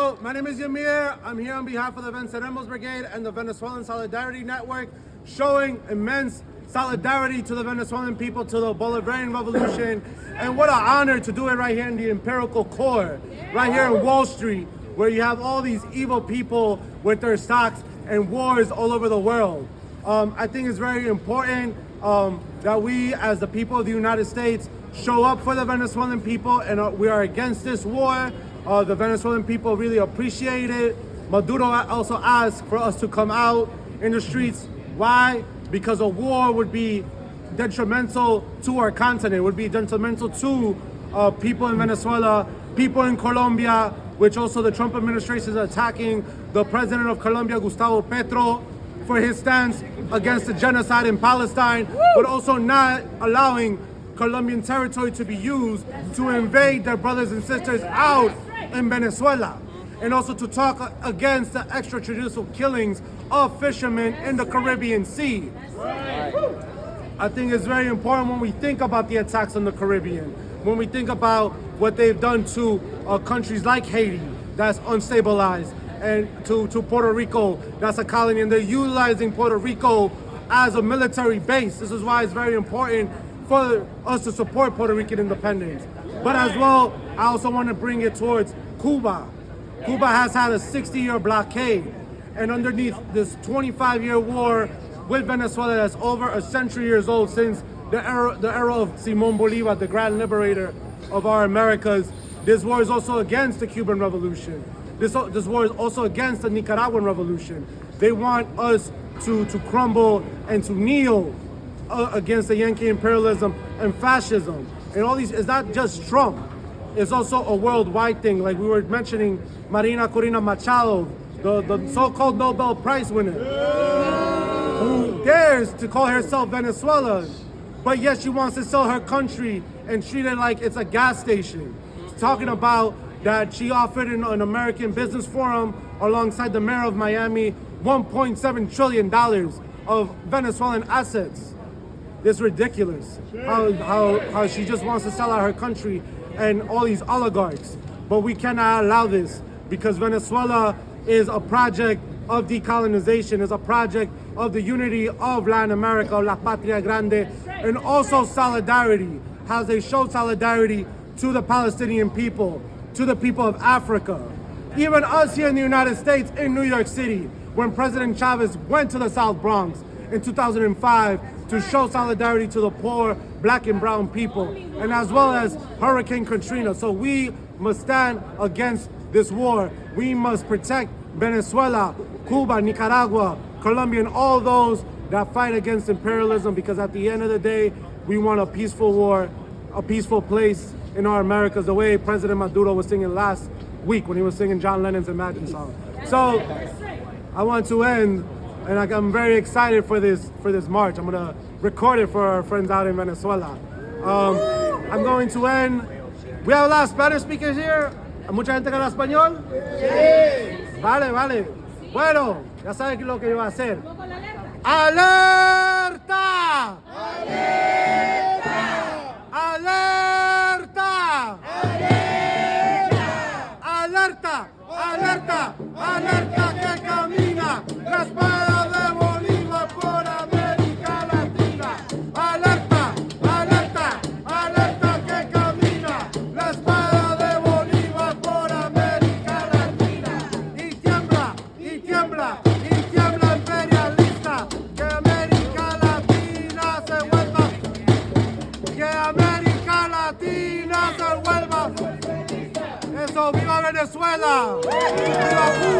Hello, my name is Yamir. I'm here on behalf of the YamirVenceremosBrigade and the Venezuelan Solidarity Network, showing immense solidarity to the Venezuelan people, to the Bolivarian Revolution, and what an honor to do it right here in the Empirical Core, right here in Wall Street, where you have all these evil people with their stocks and wars all over the world. I think it's very important that we, as the people of the United States, show up for the Venezuelan people, and we are against this war. The Venezuelan people really appreciate it. Maduro also asked for us to come out in the streets. Why? Because a war would be detrimental to our continent, would be detrimental to people in Venezuela, people in Colombia, which also the Trump administration is attacking the president of Colombia, Gustavo Petro, for his stance against the genocide in Palestine, but also not allowing Colombian territory to be used to invade their brothers and sisters out in Venezuela, and also to talk against the extrajudicial killings of fishermen in the Caribbean Sea. I think it's very important when we think about the attacks on the Caribbean, when we think about what they've done to countries like Haiti, that's unstabilized, and to Puerto Rico, that's a colony, and they're utilizing Puerto Rico as a military base. This is why it's very important for us to support Puerto Rican independence. But as well, I also want to bring it towards Cuba. Cuba has had a 60-year blockade, and underneath this 25-year war with Venezuela that's over a century years old, since the era of Simón Bolívar, the grand liberator of our Americas. This war is also against the Cuban Revolution. This war is also against the Nicaraguan Revolution. They want us to crumble and to kneel against the Yankee imperialism and fascism. And all these, it's not just Trump, it's also a worldwide thing. Like we were mentioning, Marina Corina Machado, the so-called Nobel Prize winner, who dares to call herself Venezuelan, but yet she wants to sell her country and treat it like it's a gas station. Talking about that she offered in an American Business Forum alongside the mayor of Miami $1.7 trillion of Venezuelan assets. It's ridiculous how she just wants to sell out her country and all these oligarchs. But we cannot allow this, because Venezuela is a project of decolonization, is a project of the unity of Latin America, La Patria Grande, and also solidarity, how they showed solidarity to the Palestinian people, to the people of Africa. Even us here in the United States, in New York City, when President Chavez went to the South Bronx in 2005 to show solidarity to the poor black and brown people, and as well as Hurricane Katrina. So we must stand against this war. We must protect Venezuela, Cuba, Nicaragua, Colombia, and all those that fight against imperialism, because at the end of the day, we want a peaceful war, a peaceful place in our Americas, the way President Maduro was singing last week when he was singing John Lennon's Imagine song. So I want to end, and I'm very excited for this march. I'm gonna record it for our friends out in Venezuela. I'm going to end. We have a lot of Spanish speakers here. ¿Hay mucha gente que habla español? Sí. Vale. Bueno, ya saben lo que yo voy a hacer. ¡Alerta! ¡Alerta! ¡Alerta! ¡Alerta! ¡Alerta! ¡Alerta que camina la espada de Bolívar por América Latina! ¡Alerta! ¡Alerta! ¡Alerta que camina la espada de Bolívar por América Latina! Y tiembla, y tiembla, y tiembla imperialista, que América Latina se vuelva, que América Latina se vuelva. Eso, ¡viva Venezuela! ¡Viva Cuba!